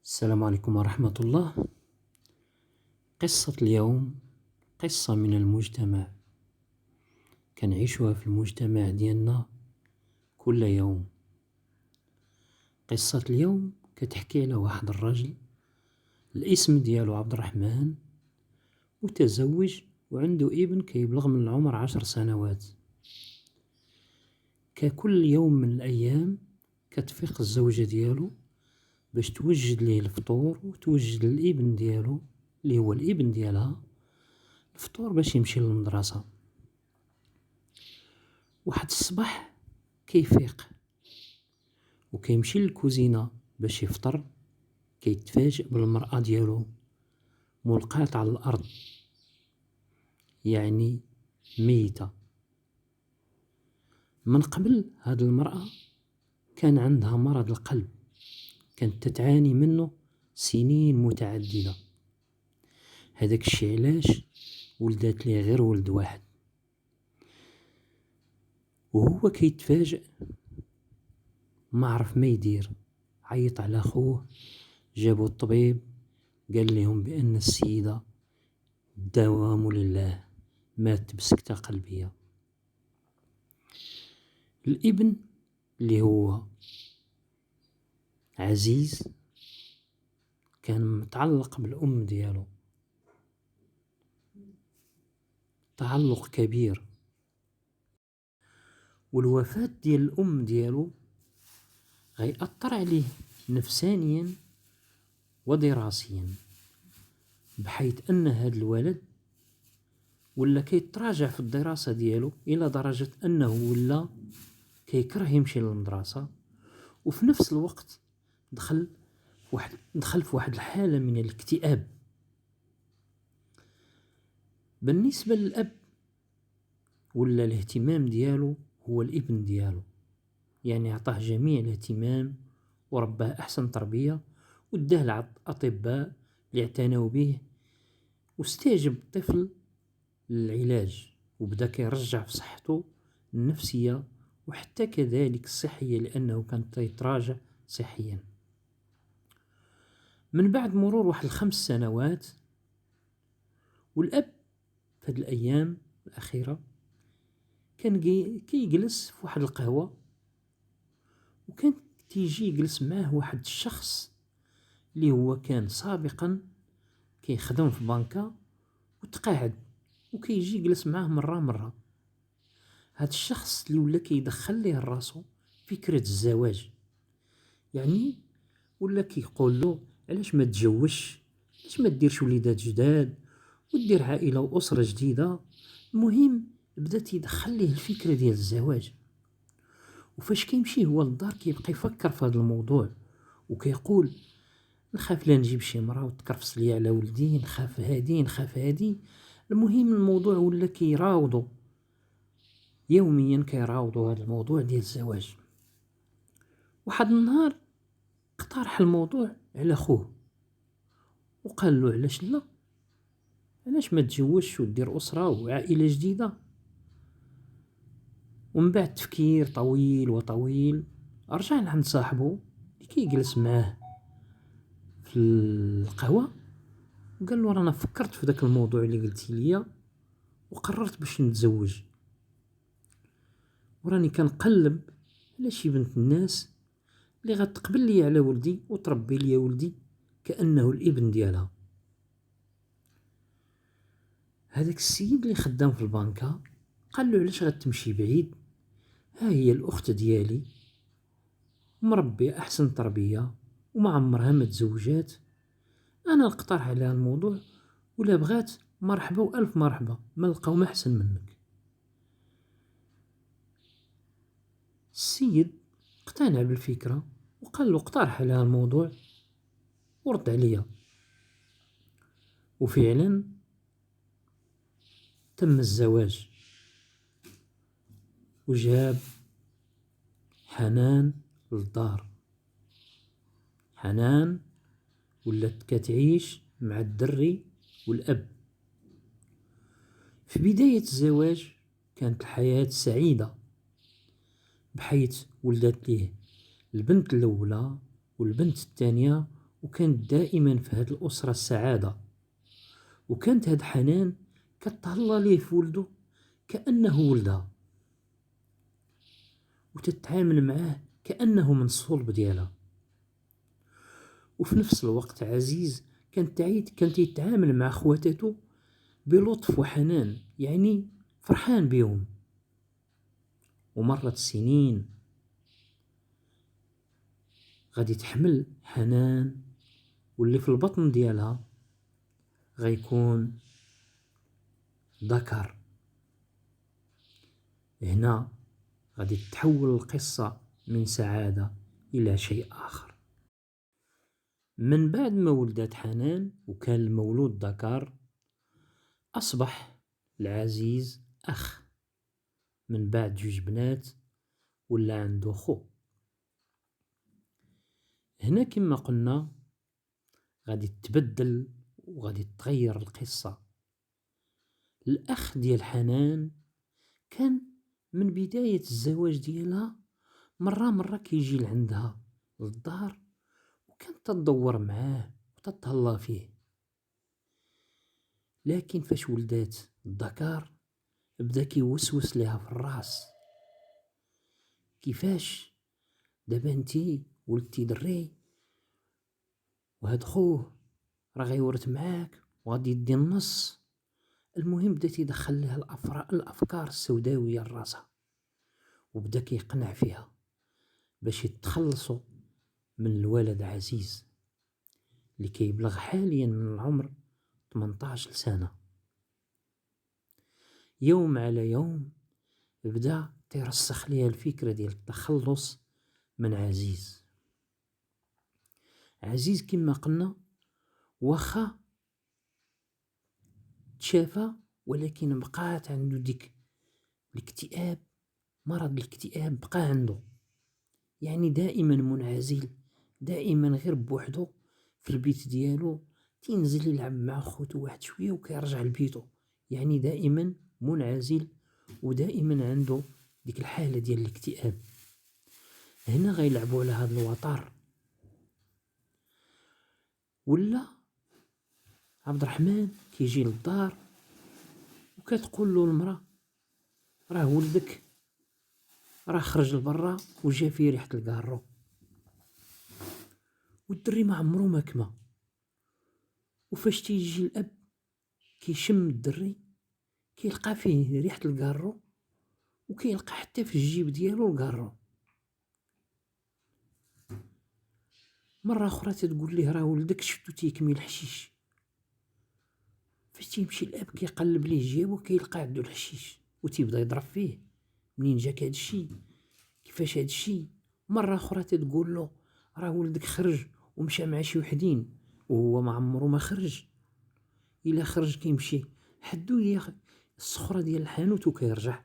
السلام عليكم ورحمة الله. قصة اليوم قصة من المجتمع كنعيشوها في المجتمع ديالنا كل يوم. قصة اليوم كتحكي على واحد الرجل الاسم ديالو عبد الرحمن، متزوج وعنده ابن كيبلغ من العمر 10 سنوات. ككل يوم من الأيام كتفيق الزوجة ديالو باش توجد ليه الفطور وتوجد للابن ديالو اللي هو الابن ديالها الفطور باش يمشي للمدرسة. واحد الصباح كيفيق وكيمشي للكوزينة باش يفطر، كيتفاجئ بالمرأة ديالو ملقاة على الأرض، يعني ميتة. من قبل هاد المرأة كان عندها مرض القلب، كانت تتعاني منه سنين متعددة. هذاك الشي علاش ولدات ليه غير ولد واحد. وهو كيتفاجئ ما عرف ما يدير، عيط على خوه، جابوا الطبيب قال لهم بأن السيدة الدوام لله مات بسكتة قلبية. الابن اللي هو عزيز كان متعلق بالأم ديالو تعلق كبير، والوفاة ديال الأم ديالو غيأثر عليه نفسانيا ودراسيا، بحيث أن هاد الولد ولا كيتراجع في الدراسة ديالو إلى درجة أنه ولا كيكره يمشي للمدرسة، وفي نفس الوقت دخل في واحد الحالة من الاكتئاب. بالنسبة للأب ولا الاهتمام ديالو هو الابن ديالو، يعني عطاه جميع الاهتمام ورباه أحسن تربية وداه الأطباء اللي اعتنوا به، واستجب الطفل للعلاج وبدا كيرجع في صحته النفسية وحتى كذلك الصحية، لأنه كان يتراجع صحيا. من بعد مرور واحد 5 سنوات، والأب في هاد الأيام الأخيرة كان كيجلس في واحد القهوة، وكان تيجي يجلس معاه واحد الشخص اللي هو كان سابقا كيخدم في بنكة وتقاعد، وكيجي يجلس معاه مرة. هاد الشخص اللي ولا كيدخل ليه راسو فكرة الزواج، يعني ولا كيقول له علاش ما تزوجش، علاش ما ديرش وليدات جداد ودير عائلة وأسرة جديدة. المهم بدا تيدخل ليه الفكرة ديال الزواج، وفاش كيمشي هو للدار كيبقى يفكر في هذا الموضوع وكيقول نخاف لا نجيب شي مرا وتكرفس لي على ولدي، نخاف هادي. المهم الموضوع ولا كيراودو يوميا، كيراودو هذا الموضوع ديال الزواج. واحد النهار اقترح الموضوع على خوه وقال له علاش لا، علاش ما تزوجش ودير أسرة وعائلة جديدة. ومن بعد تفكير طويل رجع لعند صاحبه اللي كيجلس معاه في القهوة وقال له رانا فكرت في داك الموضوع اللي قلتي ليا وقررت باش نتزوج، وراني كنقلب على شي بنت الناس اللي غتقبل لي على ولدي وتربي لي ولدي كأنه الابن ديالها. هذاك السيد اللي خدام في البنكة قال له علاش غتمشي بعيد، ها هي الأخت ديالي مربية أحسن تربية وما عمرها ما تزوجات، أنا نقترح عليها الموضوع ولا بغات مرحبا وألف مرحبا، ما لقاو ما أحسن منك. السيد اقتنع بالفكرة وقال له اقترح عليها الموضوع ورد عليا. وفعلا تم الزواج، وجاب حنان للدار. حنان ولات كتعيش مع الدري والأب. في بداية الزواج كانت الحياة سعيدة، بحيث ولدت ليه البنت الأولى والبنت الثانية وكانت دائما في هاد الأسرة السعادة، وكانت هاد حنان كتهلا ليه في ولده كأنه ولدها، وتتعامل معاه كأنه من الصلب ديالها. وفي نفس الوقت عزيز كان يتعامل مع خواتاتو بلطف وحنان، يعني فرحان بيهم. ومرت السنين، غادي تحمل حنان، واللي في البطن ديالها غيكون ذكر. هنا غادي تتحول القصة من سعادة إلى شيء آخر. من بعد ما ولدت حنان وكان المولود ذكر، أصبح العزيز أخ. من بعد جوج بنات ولا عنده خو. هنا كما قلنا غادي تبدل وغادي تغير القصة. الأخ ديال حنان كان من بداية الزواج ديالها مرة كيجي لعندها للدار، وكانت تدور معاه وتتهلا فيه. لكن فاش ولدات الذكر بدا كيوسوس ليها في الراس، كيفاش دابا انتي ولدتي دري وهاد خوه راه غيورث معاك وغادي يدي النص. المهم بدا تيدخل لها الافكار السوداويه لراسها، وبدا كيقنع فيها باش يتخلصوا من الولد عزيز اللي كيبلغ حاليا من العمر 18 سنة. يوم على يوم بدا تيرسخ ليها الفكرة ديال التخلص من عزيز. عزيز كما قلنا واخا تشافى، ولكن بقات عنده ديك الاكتئاب، مرض الاكتئاب بقى عنده، يعني دائما منعزل، دائما غير بوحدو في البيت ديالو، تينزل يلعب مع خوتو واحد شويه وكيرجع لبيتو، يعني دائما منعزل ودائما عنده ديك الحاله ديال الاكتئاب. هنا غيلعبوا على هذا الوتر. ولا عبد الرحمن كيجي للدار وكتقول له المراه راه ولدك راه خرج لبرا وجا فيه ريحه الكارو، والدري ما عمرو ما كما. وفاش تيجي الاب كيشم الدري كيلقى فيه ريحه الكارو، وكيلقى حتى في الجيب ديالو الكارو. مره اخرى تتقول ليه راه ولدك شفتو تيكمي الحشيش. فاش تيمشي الاب كيقلب ليه جيبو كيلقى عندو الحشيش، وتيبدا يضرب فيه منين جاك هادشي، كيفاش هادشي. مره اخرى تتقول له راه ولدك خرج ومشى مع شي وحدين وهو ما عمرو ما خرج، الا خرج كيمشي حدو هي الصخره ديال الحانوت وكيرجع.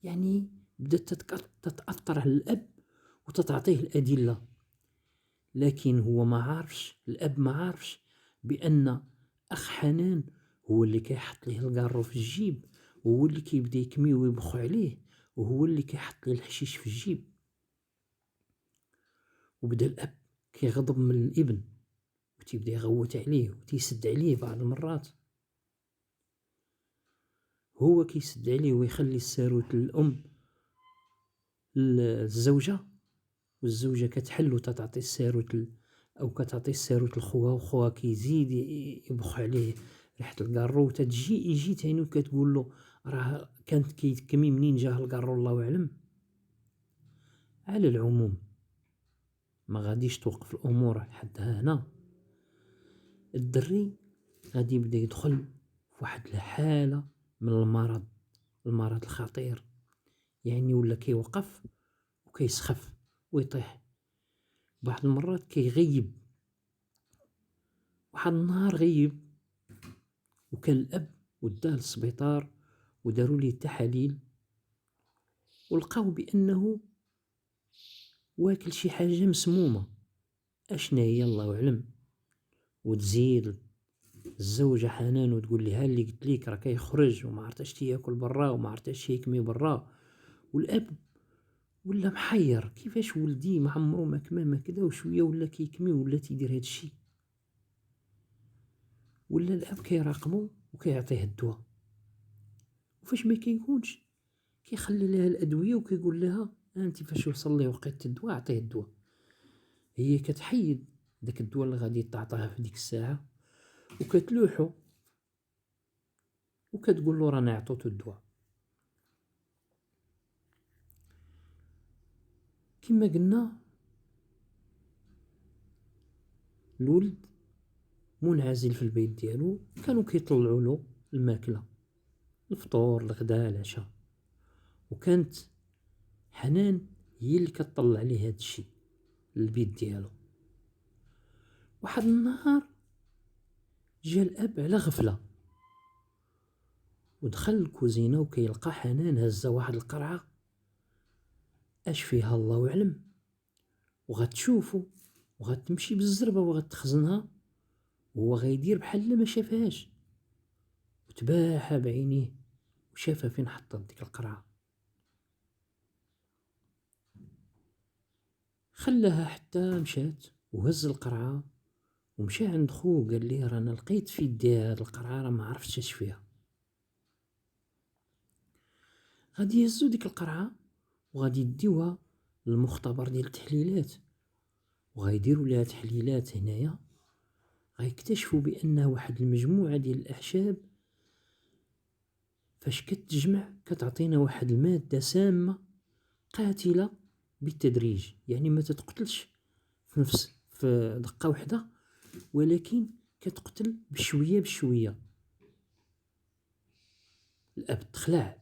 يعني بدات تتاثر على الاب وتتعطيه الادله، لكن هو ما عارفش، الاب ما عارفش بان اخ حنان هو اللي كيحط ليه الكارو في الجيب، وهو اللي كيبدا يكمي ويبخ عليه، وهو اللي كيحط ليه الحشيش في الجيب. وبدا الاب كيغضب من الابن وتيبدا يغوت عليه وتيسد عليه بعض المرات. هو كيسد عليه ويخلي الساروت للام الزوجه، والزوجه كتحل وتتعطي الساروت او كتعطي الساروت لخوها، وخوها كيزيد يبخ عليه ريحه الكارو، تتجي يجي تاني وكتقول له راه كانت كيتكمي منين جاه الكارو الله اعلم. على العموم ما غاديش توقف الامور حدها هنا. الدري غادي يبدا يدخل في واحد الحاله من المرض الخطير، يعني ولا كيوقف وكيسخف ويطيح. بعض المرات كيغيب. واحد النهار غيب وكان الاب وداه للسبيطار وداروا ليه التحاليل، ولقاو بانه واكل شي حاجه مسمومه. اشنا هي الله اعلم. وتزيد الزوجه حنان وتقول لي ها اللي قلت لك راه كيخرج وما عرفتش تياكل برا وما عرفتش يكمي برا. والاب ولا محير كيفاش ولدي ما عمرو ما كما كدا وشويه ولا كيكمي ولا تيدير هاد الشيء. ولا الاب كيراقبو وكيعطيه الدواء، وفاش ما كيكونش كيخلي لها الادويه وكيقول لها انت فاش يوصل لي وقت الدواء عطيه الدواء. هي كتحيد داك الدواء اللي غادي تعطيها في ديك الساعه وكتلوحو وكتقول له رانا عطوتو الدواء. كما قلنا الولد منعزل في البيت ديالو، كانوا كيطلعوا له الماكله، الفطور الغداء العشاء، وكانت حنان هي اللي كتطلع ليه هاد الشيء للبيت ديالو. واحد النهار جا الاب على غفله ودخل الكوزينه وكيلقى حنان هزه واحد القرعه اش فيها الله اعلم، وغتشوفو وغتمشي بالزربه وغتخزنها، وهو غيدير بحال ما شافهاش، وتباهى بعينيه وشافها فين حطت ديك القرعه. خلاها حتى مشات وهز القرعه ومشى عند خوه قال ليه رانا لقيت في يدي هاد القرعه راه ما عرفتش اش فيها. غادي يهزو ديك القرعه وغادي يديوها للمختبر ديال التحليلات وغيديروا لها تحليلات. هنايا غيكتشفوا بان واحد المجموعه ديال الاعشاب فاش كتجمع كتعطينا واحد الماده سامه قاتله بالتدريج، يعني ما تتقتلش في دقه واحده، ولكن كتقتل بشويه بشويه. الاب تخلع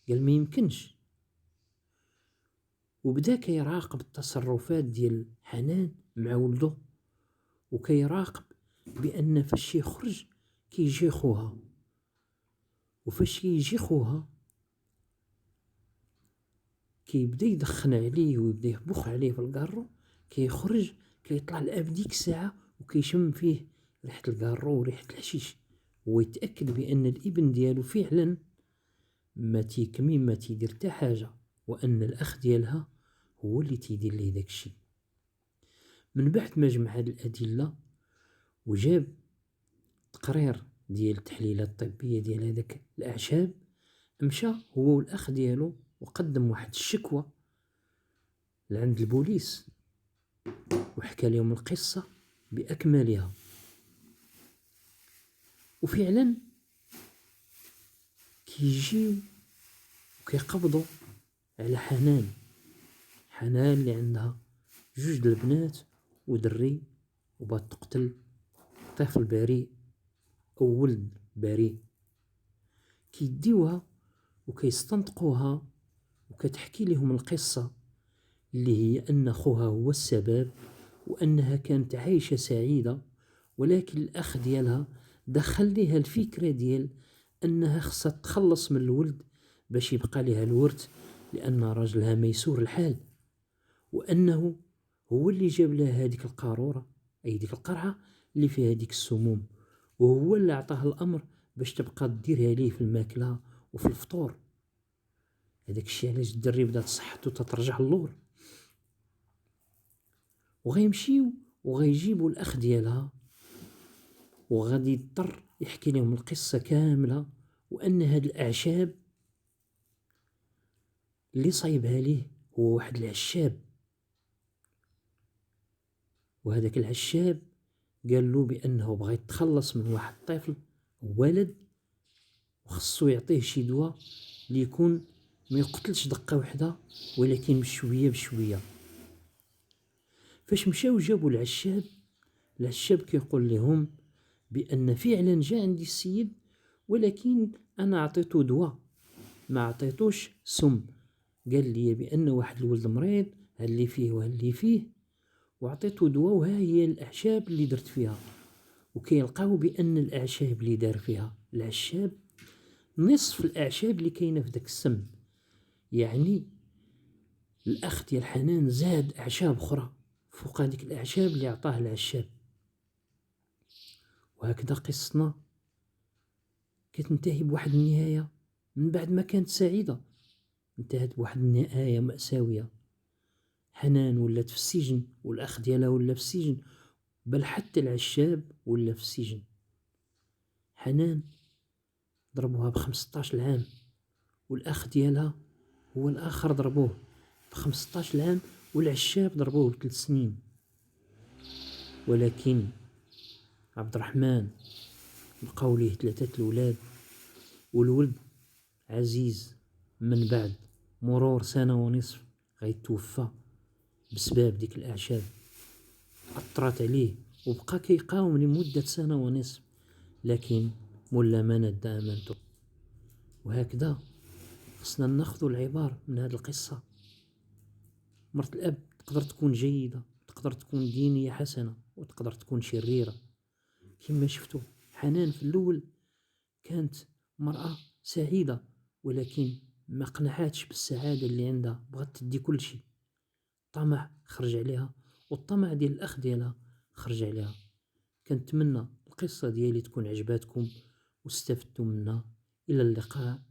قال ما يمكنش، وبدا كيراقب التصرفات ديال حنان مع ولده، وكيراقب بان فاش يخرج كيجي خوها، وفاش كيجي خوها كيبدا يدخن عليه ويبدا يبخ عليه في الكارو، كيخرج كيطلع الاب ديك الساعه وكيشم فيه ريحه الكارو وريحه الحشيش، ويتاكد بان الابن ديالو فعلا ما تيكمي ما تيدير حتى حاجه، وان الاخ ديالها هو اللي تيدير ليه داكشي. من بعد ما جمع هاد الادله وجاب تقرير ديال التحليلات الطبيه ديال هذاك الاعشاب، مشى هو والاخ ديالو وقدم واحد الشكوى لعند البوليس وحكى لهم القصه باكملها. وفعلا كيجيو وكيقبضوا على حنان اللي عندها جوج د البنات ودري وبات تقتل طفل بريء او ولد بريء. كيديوها وكيستنطقوها وكتحكي لهم القصة اللي هي أن خوها هو السبب، وأنها كانت عايشة سعيدة، ولكن الأخ ديالها دخل ليها الفكرة ديال أنها خصها تخلص من الولد باش يبقى لها الورث، لأن راجلها ميسور الحال، وأنه هو اللي جاب لها هذيك القارورة أي ديك القرعة اللي فيها ديك السموم، وهو اللي عطاه الأمر باش تبقى ديرها ليه في الماكلة وفي الفطور. هذاك الشيء علاش الدري بدات صحته تترجع اللور. وغيمشيو وغيجيبوا الاخ ديالها وغادي يضطر يحكي لهم القصه كامله، وان هاد الاعشاب اللي صايبها ليه هو واحد العشاب، وهذاك العشاب قال له بانه بغى يتخلص من واحد الطفل ولد وخصو يعطيه شي دواء اللي يكون ما يقتلش دقه واحده ولكن بشويه بشويه. فاش مشاو جابوا العشاب كيقول لهم بان فعلا جا عندي السيد، ولكن انا عطيته دواء ما عطيتوش سم. قال لي بان واحد الولد مريض ها اللي فيه وها اللي فيه، وعطيته دواء وها هي الاعشاب اللي درت فيها. وكيلقاو بان الاعشاب اللي دار فيها العشاب نصف الاعشاب اللي كاينه في داك السم، يعني الاخ ديال حنان زاد اعشاب اخرى فوق هذيك الاعشاب اللي عطاه العشاب. وهكذا قصتنا كتنتهي بواحد النهايه من بعد ما كانت سعيده، انتهت بواحد النهايه مأساويه. حنان ولات في السجن، والأخ ديالها ولا في السجن، بل حتى العشاب ولا في السجن. حنان ضربوها ب15 عام، والأخ ديالها هو الآخر ضربوه ب15 عام، والعشاب ضربوه ب3 سنين. ولكن عبد الرحمن بقاو ليه 3 الولاد، والولد عزيز من بعد مرور 1.5 سنة غيتوفى بسبب ديك الأعشاب، أثرت عليه وبقى كيقاوم لمدة 1.5 سنة، لكن مولا ما ند أمانته. وهكذا خصنا ناخذ العبار من هذه القصة. مرت الأب تقدر تكون جيدة، تقدر تكون دينية حسنة، وتقدر تكون شريرة. كما شفتوا حنان في الأول كانت مرأة سعيدة، ولكن ما قنعاتش بالسعادة اللي عندها، بغات تدي كل شيء. الطمع خرج عليها، والطمع ديال الأخ ديالها خرج عليها. كنتمنى القصة ديالي تكون عجباتكم واستفدتوا منها. إلى اللقاء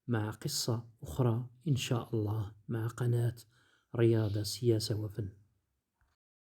مع قصة أخرى إن شاء الله، مع قناة رياضة سياسة وفن.